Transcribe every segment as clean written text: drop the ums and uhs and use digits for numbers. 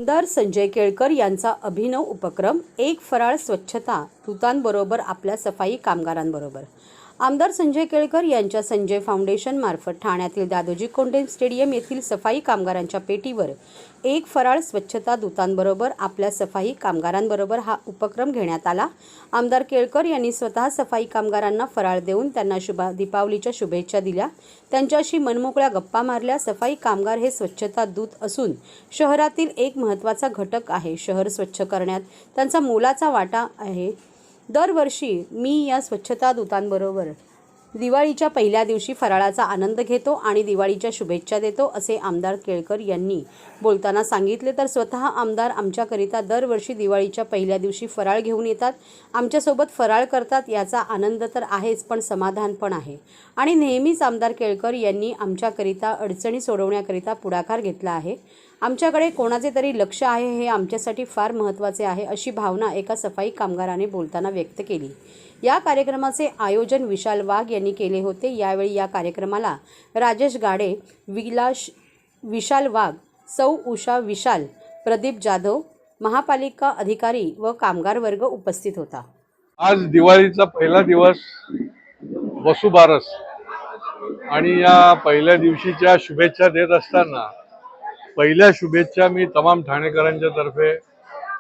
आमदार संजय केळकर यांचा अभिनव उपक्रम एक फराळ स्वच्छता दूतांबरोबर आपल्या सफाई कामगारांबरोबर। आमदार संजय केळकर यांच्या संजय फाउंडेशन मार्फत ठाण्यातील दादोजी कोंडदेव स्टेडियम येथील सफाई कामगारांच्या पेटीवर एक फराळ स्वच्छता दूतांबरोबर आपल्या सफाई कामगारांबरोबर हा उपक्रम घेण्यात आला। आमदार केळकर यांनी स्वतः सफाई कामगारांना फराळ देऊन त्यांना दीपावलीच्या शुभेच्छा दिल्या, त्यांच्याशी मनमोकळ्या गप्पा मारल्या। सफाई कामगार हे स्वच्छता दूत असून शहरातील एक महत्त्वाचा घटक आहे। शहर स्वच्छ करण्यात त्यांचा मोलाचा वाटा आहे। दरवर्षी मी या स्वच्छता दूतांबरोबर दिवाळीच्या पहिल्या दिवशी फराळाचा आनंद घेतो आणि दिवाळीच्या शुभेच्छा देतो, असे आमदार केळकर यांनी बोलताना सांगितले। तर स्वतः आमदार आमच्याकरिता दरवर्षी दिवाळीच्या पहिल्या दिवशी फराळ घेऊन येतात, आमच्यासोबत फराळ करतात। याचा आनंद तर आहेच, पण समाधान पण आहे। आणि नेहमीच आमदार केळकर यांनी आमच्याकरिता अडचणी सोडवण्याकरिता पुढाकार घेतला आहे। आमच्याकडे कोणाचे तरी लक्ष आहे हे आमच्यासाठी फार महत्त्वाचे आहे, अशी भावना एका सफाई कामगाराने बोलताना व्यक्त केली। या कार्यक्रमाचे आयोजन विशाल वाघ यांनी केले होते। यावेळी या कार्यक्रमाला राजेश गाडे, विशाल वाघ, सौ उषा विशाल, प्रदीप जाधव, महापालिका अधिकारी व कामगार वर्ग उपस्थित होता। आज दिवाळीचा पहिला दिवस वसुबारस आणि या पहिल्या दिवशीच्या शुभेच्छा देत असताना पहिल्या शुभेच्छा मी तमाम ठाणेकरांच्या तर्फे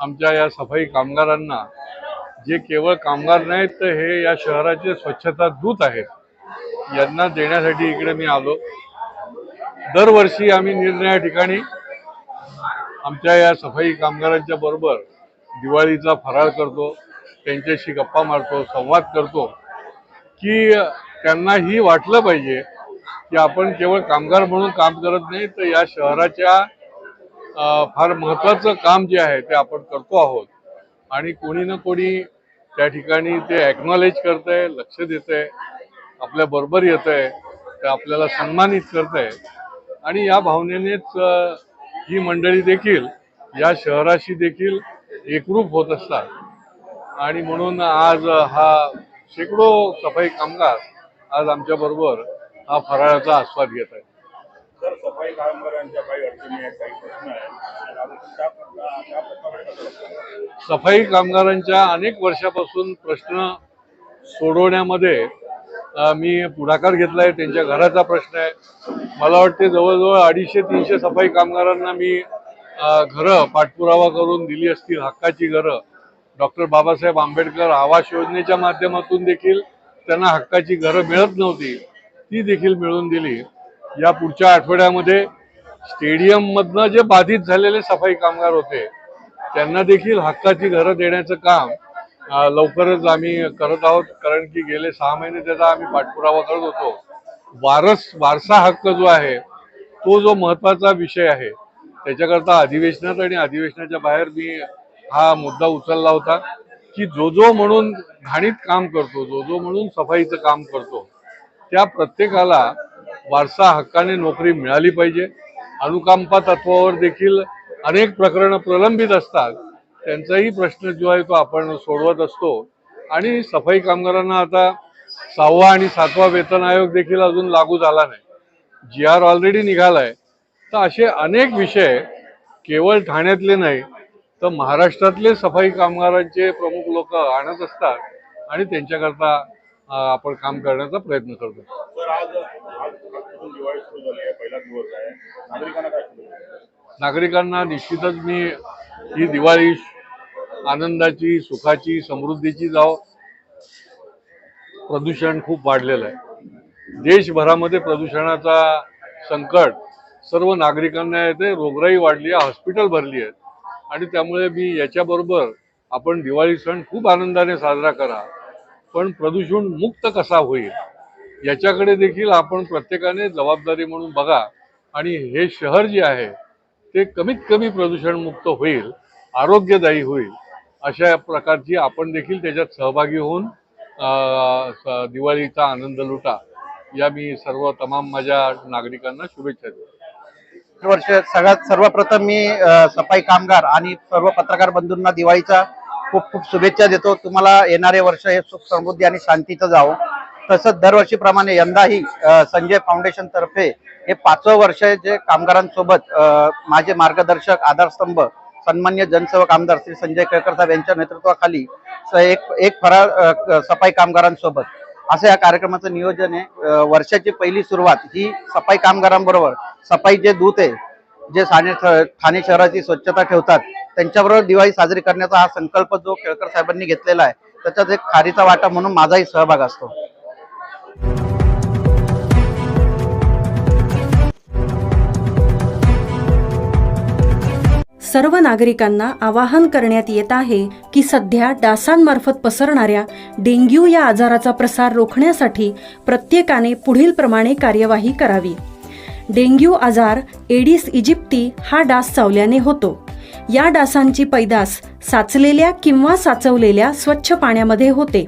आमच्या या सफाई कामगारांना, जे केवळ कामगार नाहीत तर हे या शहराचे स्वच्छता दूत आहेत, यांना देण्यासाठी इकडे मी आलो। दरवर्षी आम्ही निरनिराळ्या ठिकाणी आमच्या या सफाई कामगारांच्या बरोबर दिवाळीचा फराळ करतो, त्यांच्याशी गप्पा मारतो, संवाद करतो, की त्यांनाही वाटलं पाहिजे की आपण केवळ कामगार म्हणून काम करत नाही, तर या शहराच्या फार महत्त्वाचं काम जे आहे ते आपण करतो आहोत। आणि कोणी ना कोणी त्या ठिकाणी ते ॲक्नॉलेज करतंय, लक्ष देतंय, आपल्या बरोबर येतंय, ते आपल्याला सन्मानित करतंय। आणि या भावनेनेच ही मंडळी देखील या शहराशी देखील एकरूप होत असतात। आणि म्हणून आज हा शेकडो सफाई कामगार आज आमच्या बरोबर हा फराळाचा आस्वाद घेत आहे। तर सफाई कामगारांच्या काही अडचणी आहेत, काही प्रश्न आहेत, सफाई कामगारांच्या अनेक वर्षापासून प्रश्न सोडवण्यामध्ये मी पुढाकार घेतला आहे। त्यांच्या घराचा प्रश्न आहे। मला वाटते जवळजवळ 250-300 सफाई कामगारांना मी घरं पाठपुरावा करून दिली असतील, हक्काची घरं। डॉक्टर बाबासाहेब आंबेडकर आवास योजनेच्या माध्यमातून देखील त्यांना हक्काची घरं मिळत नव्हती, ती देखील मिळवून दिली। या पुढच्या आठवड्यामध्ये स्टेडियममधनं जे बाधित झालेले सफाई कामगार होते त्यांना देखील हक्काची घरं देण्याचं काम लवकरच आम्ही करत आहोत, कारण की गेले 6 महिने त्याचा आम्ही पाठपुरावा करत होतो। वारसा हक्क जो आहे तो जो महत्त्वाचा विषय आहे, त्याच्याकरता अधिवेशनात आणि अधिवेशनाच्या बाहेर मी हा मुद्दा उचलला होता की जो म्हणून घाणीत काम करतो, जो म्हणून सफाईचं काम करतो, त्या प्रत्येकाला वारसा हक्काने नोकरी मिळाली पाहिजे। अनुकंपा तत्वावर देखील अनेक प्रकरणं प्रलंबित असतात, त्यांचाही प्रश्न जो आहे तो आपण सोडवत असतो। आणि सफाई कामगारांना आता 6वा आणि 7वा वेतन आयोग देखील अजून लागू झाला नाही, GR ऑलरेडी निघालाय। तर असे अनेक विषय केवळ ठाण्यातले नाही तर महाराष्ट्रातले सफाई कामगारांचे प्रमुख लोक आणत असतात आणि त्यांच्याकरता आपण काम करण्याचा प्रयत्न करतो। तर आज दिवाळी सुरू झाली आहे, पहिला दिवस आहे, नागरिकांना काय सांगू? नागरिकांना निश्चितच मी ही दिवाळी आनंदाची, सुखाची, समृद्धीची जाओ। प्रदूषण खूप वाढलेलं आहे, देशभरामध्ये प्रदूषणाचा संकट सर्व नागरिकांना येते, रोगराई वाढली आहे, हॉस्पिटल भरली आहेत। आणि त्यामुळे मी याच्याबरोबर आपण दिवाळी सण खूप आनंदाने साजरा करा, पण प्रदूषण मुक्त कसा होईल याच्याकडे देखील आपण प्रत्येकाने जबाबदारी म्हणून बघा। आणि हे शहर जे आहे ते कमीत कमी प्रदूषण मुक्त होईल, आरोग्यदायी होईल, अशा प्रकारची आपण देखील त्याच्यात सहभागी होऊन दिवाळीचा आनंद लुटा, या मी तमाम माझ्या नागरिकांना शुभेच्छा देतो। सर्वप्रथम मी सफाई कामगार आणि सर्व पत्रकार बंधूंना दिवाळीचा खूप खूप शुभेच्छा देतो। तुम्हाला येणारे वर्ष हे सुख समृद्धी आणि शांतीचं जावो। तसंच दरवर्षीप्रमाणे यंदाही संजय फाउंडेशन तर्फे हे 5वं वर्ष आहे, जे कामगारांसोबत माझे मार्गदर्शक, आधारस्तंभ सन्मान्य जनसेवक आमदार श्री संजय केळकर साहेब यांच्या नेतृत्वाखाली एक फराळ सफाई कामगारांसोबत असं या कार्यक्रमाचं नियोजन आहे। वर्षाची पहिली सुरुवात ही सफाई कामगारांबरोबर सफाई जे दूत आहे, जे ठाणे शहराची स्वच्छता ठेवतात, त्यांच्याबरोबर दिवाळी साजरी करण्याचा हा संकल्प जो केळकर साहेबांनी घेतलेला आहे, त्याच्यात एक खारीचा वाटा म्हणून माझाही सहभाग असतो। सर्व नागरिकांना आवाहन करण्यात येत आहे की सध्या डासांमार्फत पसरणाऱ्या डेंग्यू या आजाराचा प्रसार रोखण्यासाठी प्रत्येकाने पुढील प्रमाणे कार्यवाही करावी। डेंग्यू आजार एडिस इजिप्ती हा डास चावल्याने होतो। या डासांची पैदास साचलेल्या किंवा साचवलेल्या स्वच्छ पाण्यामध्ये होते।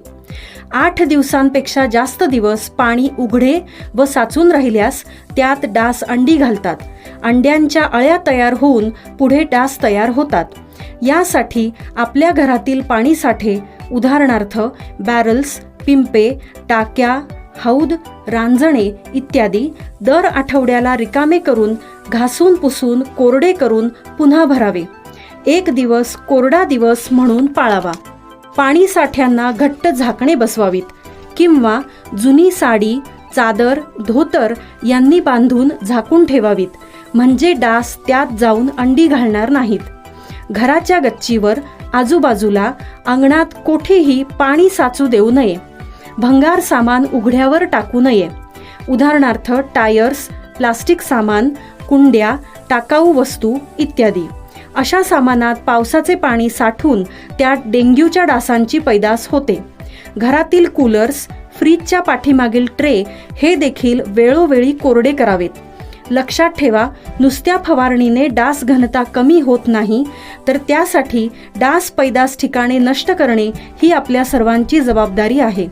8 दिवसांपेक्षा जास्त दिवस पाणी उघडे व साचून राहिल्यास त्यात डास अंडी घालतात। अंड्यांच्या अळ्या तयार होऊन पुढे डास तयार होतात। यासाठी आपल्या घरातील पाणी साठे, उदाहरणार्थ बॅरल्स, पिंपे, टाक्या, हौद, रांजणे इत्यादी दर आठवड्याला रिकामे करून घासून पुसून कोरडे करून पुन्हा भरावे। 1 दिवस कोरडा दिवस म्हणून पाळावा। पाणी साठ्यांना घट्ट झाकणे बसवावीत किंवा जुनी साडी, चादर, धोतर यांनी बांधून झाकून ठेवावीत, म्हणजे डास त्यात जाऊन अंडी घालणार नाहीत। घराच्या गच्चीवर, आजूबाजूला, अंगणात कोठेही पाणी साचू देऊ नये। भंगार सामान उघड्यावर टाकू नये, उदाहरणार्थ टायर्स, प्लास्टिक सामान, कुंड्या, टाकाऊ वस्तू इत्यादी। अशा सामानात पावसाचे पाणी साठून त्यात डेंग्यूच्या डासांची पैदास होते। घरातील कूलर्स, फ्रीजच्या पाठीमागील ट्रे हे देखील वेळोवेळी कोरडे करावेत। लक्षात ठेवा, नुसत्या फवारणीने डास घनता कमी होत नाही, तर त्यासाठी डास पैदास ठिकाणे नष्ट करणे ही आपल्या सर्वांची जबाबदारी आहे।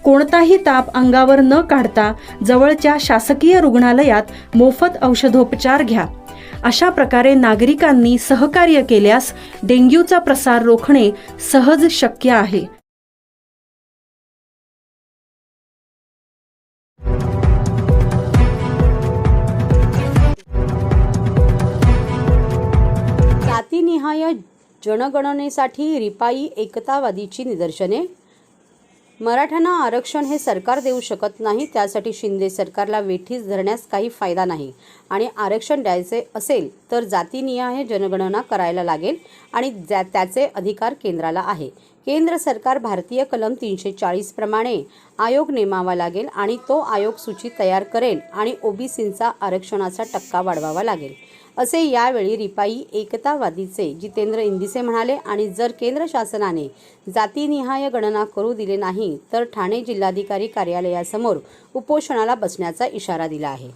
कोणताही ताप अंगावर न काढता जवळच्या शासकीय रुग्णालयात मोफत औषधोपचार घ्या। अशा प्रकारे नागरिकांनी सहकार्य केल्यास डेंग्यूचा प्रसार रोखणे सहज शक्य आहे। जातीनिहाय जनगणनेसाठी रिपाई एकतावादीची निदर्शने। मराठ्यांना आरक्षण हे सरकार देऊ शकत नाही, त्यासाठी शिंदे सरकारला वेठीस धरण्यास काही फायदा नाही आणि आरक्षण द्यायचे असेल तर जातीनिहाय जनगणना करायला लागेल आणि त्याचे अधिकार केंद्राला आहे। केंद्र सरकार भारतीय कलम 340 प्रमाणे आयोग नेमावा लागेल आणि तो आयोग सूची तयार करेल आणि ओबीसींचा आरक्षणाचा टक्का वाढवावा लागेल, असे यावेळी रिपाई एकतावादीचे जितेंद्र इंदिसे म्हणाले। आणि जर केंद्र शासनाने जातीनिहाय गणना करू दिले नाही तर ठाणे जिल्हाधिकारी कार्यालयासमोर उपोषणाला बसण्याचा इशारा दिला आहे।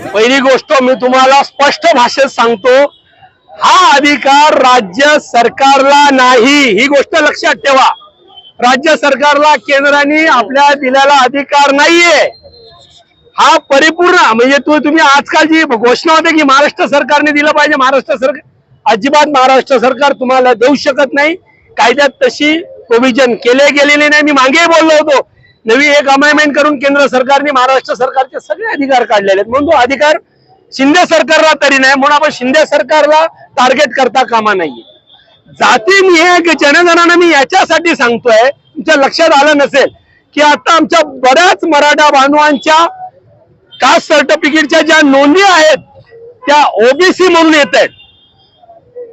पहिली गोष्ट मी तुम्हाला स्पष्ट भाषेत सांगतो, हा अधिकार राज्य सरकारला नाही, ही गोष्ट लक्षात ठेवा। राज्य सरकारला केंद्राने आपल्या दिलेला अधिकार नाहीये। हा परिपूर्ण म्हणजे तुम्ही आजकाल जी घोषणा होते की महाराष्ट्र सरकारने दिलं पाहिजे, महाराष्ट्र सरकार अजिबात महाराष्ट्र सरकार तुम्हाला देऊ शकत नाही। कायद्यात तशी प्रोव्हिजन केले गेलेले नाही। मी मागे बोललो होतो, नवी एक अमेंडमेंट करून केंद्र सरकारने महाराष्ट्र सरकारचे सगळे अधिकार काढलेले आहेत, म्हणून तो अधिकार शिंदे सरकारला तरी नाही, म्हणून आपण शिंदे सरकारला टार्गेट करता कामा नाहीये। जातीनिहाय जनगणना मी याच्यासाठी सांगतोय, तुमच्या लक्षात आलं नसेल की आता आमच्या बऱ्याच मराठा बांधवांच्या कास्ट सर्टिफिकेटच्या ज्या नोंदी आहेत त्या ओबीसी म्हणून येत आहेत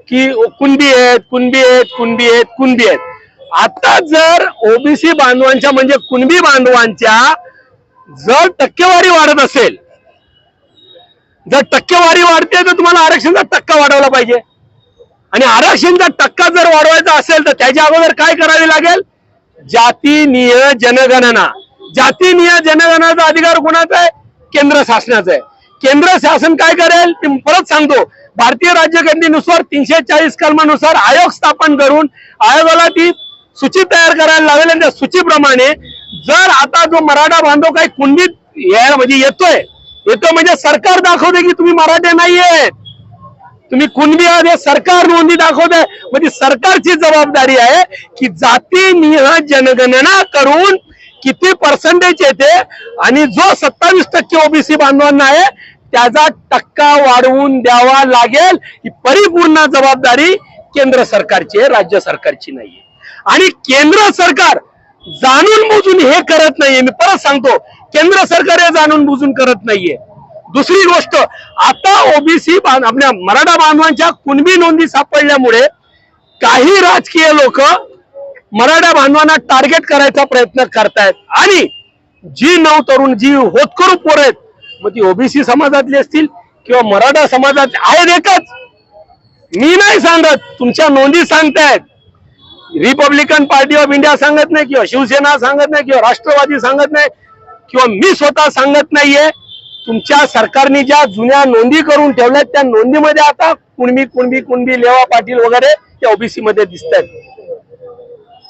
की कुणबी आहेत, कुणबी आहेत, कुणबी आहेत, कुणबी आहेत। आता जर ओबीसी बांधवांच्या म्हणजे कुणबी बांधवांच्या जर टक्केवारी वाढत असेल, जर टक्केवारी वाढते तर तुम्हाला आरक्षणाचा टक्का वाढवला पाहिजे आणि आरक्षणाचा टक्का जर वाढवायचा असेल तर त्याच्या अगोदर काय करावे लागेल? जातीनिहाय जनगणना। जातीनिहाय जनगणनाचा अधिकार कोणाचा आहे? केंद्र शासनाचा आहे। केंद्र शासन काय करेल ते परत सांगतो, भारतीय राज्यघटनेनुसार 340 कलमानुसार आयोग स्थापन करून आयोगाला ती सूची तयार करायला लावेल आणि त्या सूचीप्रमाणे जर आता जो मराठा बांधव काही कुंडीत म्हणजे येतोय म्हणजे सरकार दाखवते की तुम्ही मराठे नाहीये, तुम्ही कुणबी आहात हे सरकार नोंदी दाखवत आहे. म्हणजे सरकारची जबाबदारी आहे की जातीनिहाय जनगणना करून किती पर्सेंटेज येते आणि जो 27% ओबीसी बांधवांना आहे त्याचा टक्का वाढवून द्यावा लागेल. ही परिपूर्ण जबाबदारी केंद्र सरकारची आहे, राज्य सरकारची नाहीये. आणि केंद्र सरकार जाणून बुजून हे करत नाहीये. मी परत सांगतो, केंद्र सरकार हे जाणून बुजून करत नाहीये. दुसरी गोष्ट, आता ओबीसी आपल्या मराठा बांधवांच्या कुणबी नोंदी सापडल्यामुळे काही राजकीय लोक मराठा बांधवांना टार्गेट करायचा प्रयत्न करतायत. आणि जी तरुण जी होतकरू पोरं आहेत, मग ती ओबीसी समाजातली असतील किंवा मराठा समाजातली आहेत एकच. मी नाही सांगत, तुमच्या नोंदी सांगतायत. रिपब्लिकन पार्टी ऑफ इंडिया सांगत नाही, किंवा शिवसेना सांगत नाही, किंवा राष्ट्रवादी सांगत नाही, किंवा मी स्वतः सांगत नाहीये. तुमच्या सरकारने ज्या जुन्या नोंदी करून ठेवल्यात त्या नोंदीमध्ये आता कुणबी लेवा पाटील वगैरे त्या ओबीसी मध्ये दिसत आहेत.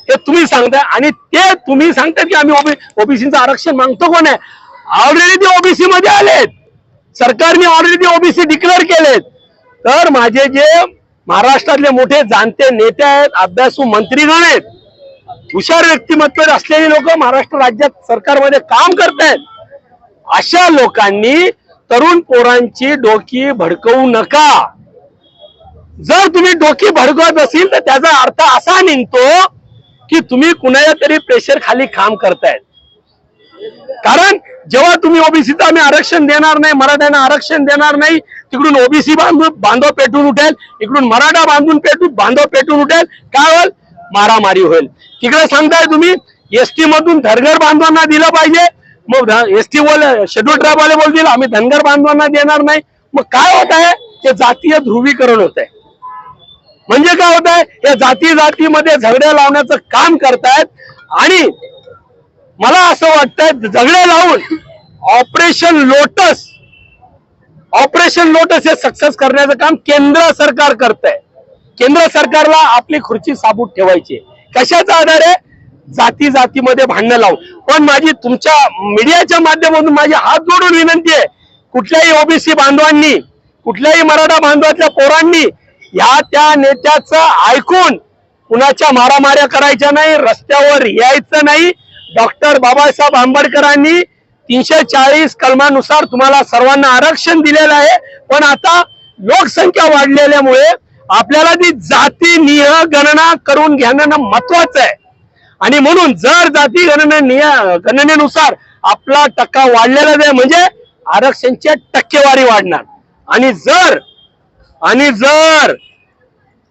हे तुम्ही सांगताय आणि ते तुम्ही सांगताय की आम्ही ओबीसीचं आरक्षण मागतो. कोण आहे? ऑलरेडी ते ओबीसी मध्ये आलेत. सरकारने ऑलरेडी ओबीसी डिक्लेअर केलेत. तर माझे जे महाराष्ट्रातले मोठे जाणते नेते आहेत, अभ्यासू मंत्रीगण आहेत, हुशार व्यक्तिमत्व असलेले लोक महाराष्ट्र राज्यात सरकारमध्ये काम करतायत, अशा लोकांनी तरुण पोरांची डोकी भडकवू नका. जर तुम्ही डोकी भडकवत असेल तर त्याचा अर्थ असा निघतो की तुम्ही कुणाच्या तरी प्रेशर खाली काम करतायत. कारण जेव्हा तुम्ही ओबीसीचं आम्ही आरक्षण देणार नाही, मराठ्यांना आरक्षण देणार नाही, तिकडून ओबीसी बांधव पेटून उठेल, इकडून मराठा बांधव पेटून उठेल, काय होईल? मारामारी होईल. तिकडे सांगताय तुम्ही एसटी मधून धनगर बांधवांना दिलं पाहिजे, मग एसटी शेड्यूल ट्राईब वाले बोलतील आम्ही धनगर बांधवांना देणार नाही. मग काय होत आहे? ते जातीय ध्रुवीकरण होत आहे. म्हणजे काय होत आहे? या जातीमध्ये झगडे लावण्याचं काम करतायत. आणि मला असं वाटतंय झगडे लावून ऑपरेशन लोटस हे सक्सेस करण्याचं काम केंद्र सरकार करतंय. केंद्र सरकारला आपली खुर्ची साबूत ठेवायची. कशाचा आधार आहे? जातीमध्ये भांडणं लावून. पण माझी तुमच्या मीडियाच्या माध्यमातून माझी हात जोडून विनंती आहे, कुठल्याही ओबीसी बांधवांनी, कुठल्याही मराठा बांधवाच्या पोरांनी या त्या नेत्याचं ऐकून कुणाच्या मारामाऱ्या करायच्या नाही, रस्त्यावर यायचं नाही. डॉक्टर बाबासाहेब आंबेडकरांनी 340 कलमानुसार तुम्हाला सर्वांना आरक्षण दिलेलं आहे. पण आता लोकसंख्या वाढलेल्यामुळे आपल्याला ती जातीनिहाय गणना करून घेणं महत्वाचं आहे. आणि म्हणून जर जाती गणनेनुसार आपला टक्का वाढलेला आहे म्हणजे आरक्षणची टक्केवारी वाढणार. आणि जर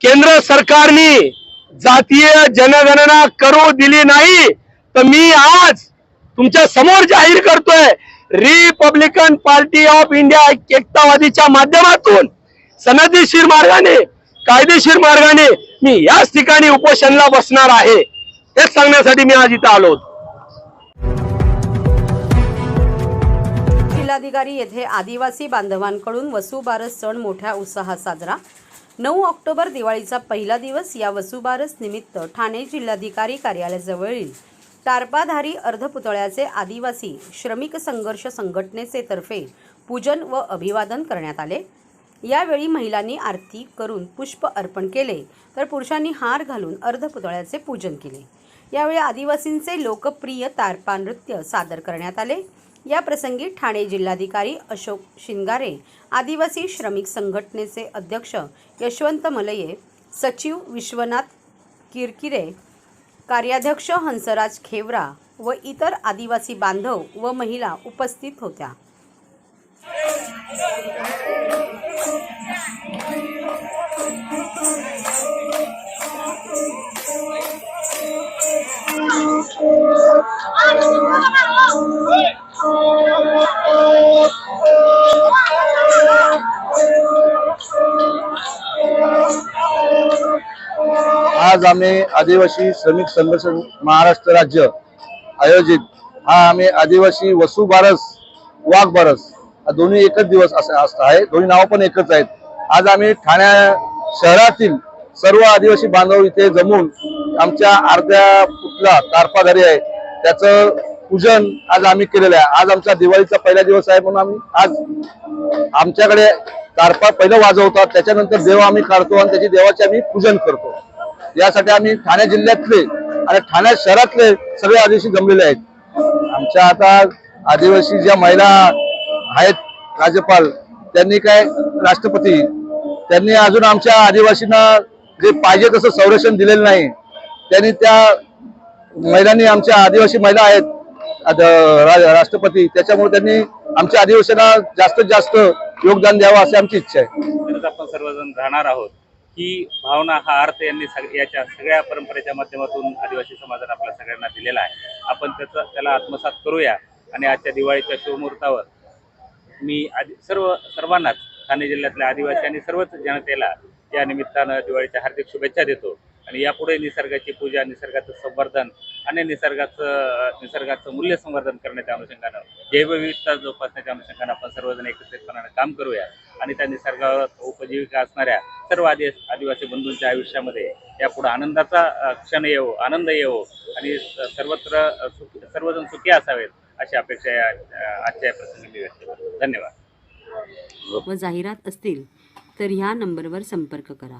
केंद्र सरकारने जातीय जनगणना करू दिली नाही तर मी आज तुमच्या समोर जाहीर करतोय, रिपब्लिकन पार्टी ऑफ इंडिया एकतावादीच्या माध्यमातून सनदशीर मार्गाने, कायदेशीर मार्गाने मी याच ठिकाणी उपोषणाला बसणार आहे. हेच सांगण्यासाठी मी आज इथं आलो होतो. जिल्हाधिकारी येथे आदिवासी बांधवांकडून वसुबारस सण मोठ्या उत्साहात साजरा. 9 ऑक्टोबर दिवाळीचा पहिला दिवस. या वसुबारस निमित्त ठाणे जिल्हाधिकारी कार्यालयाजवळील टारपाधारी अर्धपुतळ्याचे आदिवासी श्रमिक संघर्ष संघटनेचे तर्फे पूजन व अभिवादन करण्यात आले. यावेळी महिलांनी आरती करून पुष्प अर्पण केले तर पुरुषांनी हार घालून अर्धपुतळ्याचे पूजन केले. यावेळी आदिवासींचे लोकप्रिय तारपा नृत्य सादर करण्यात आले. या प्रसंगी ठाणे जिल्हाधिकारी अशोक शिंगारे, आदिवासी श्रमिक संघटनेचे अध्यक्ष यशवंत मलये, सचिव विश्वनाथ किरकिरे, कार्याध्यक्ष हंसराज खेवरा व इतर आदिवासी बांधव व महिला उपस्थित होत्या. आज आम्ही आदिवासी श्रमिक संघर्ष महाराष्ट्र राज्य आयोजित हा आम्ही आदिवासी वसुबारस वाघबारस दोन्ही एकच दिवस असं आहे. दोन्ही नाव पण एकच आहेत. आज आम्ही ठाणे शहरातील सर्व आदिवासी बांधव इथे जमून आमच्या अर्ध्या पुतळा तारपाधारी आहे त्याचं पूजन आज आम्ही केलेलं आहे. आज आमचा दिवाळीचा पहिला दिवस आहे म्हणून आम्ही आज आमच्याकडे तारपा पहिलं वाजवतात, त्याच्यानंतर देव आम्ही काढतो आणि त्याची देवाचे आम्ही पूजन करतो. यासाठी आम्ही ठाणे जिल्ह्यातले आणि ठाणे शहरातले सगळे आदिवासी जमलेले आहेत. आमच्या आता आदिवासी ज्या महिला आहेत राज्यपाल, त्यांनी काय राष्ट्रपती, त्यांनी अजून आमच्या आदिवासींना जे पाहिजे तसं संरक्षण दिलेलं नाही. त्यांनी त्या महिलांनी, आमच्या आदिवासी महिला आहेत राष्ट्रपती, त्याच्यामुळे त्यांनी आमच्या आदिवासींना जास्तीत जास्त योगदान द्यावं अशी आमची इच्छा आहे. तरच आपण सर्वजण राहणार आहोत. ही भावना, हा अर्थ यांनी याच्या सगळ्या परंपरेच्या माध्यमातून आदिवासी समाजाने आपल्या सगळ्यांना दिलेला आहे. आपण त्याला आत्मसात करूया आणि आजच्या दिवाळीच्या शुभमुहूर्तावर मी सर्वांनाच ठाणे जिल्ह्यातल्या आदिवासी आणि सर्वच जनतेला या निमित्तानं दिवाळीच्या हार्दिक शुभेच्छा देतो. आणि यापुढे निसर्गाची पूजा, निसर्गाचं संवर्धन आणि निसर्गाचं मूल्य संवर्धन करण्याच्या अनुषंगानं, जैवविविधता जोपासण्याच्या अनुषंगानं आपण सर्वजण एकत्रितपणाने काम करूया आणि त्या निसर्गावर उपजीविका असणाऱ्या सर्व आदिवासी बंधूंच्या आयुष्यामध्ये यापुढे आनंदाचा क्षण येवो, आनंद येवो आणि सर्वजण सुखी असावेत अशी अपेक्षा आजच्या प्रसंगी मी व्यक्त करतो. धन्यवाद. व जाहिरात असतील तर ह्या नंबरवर संपर्क करा.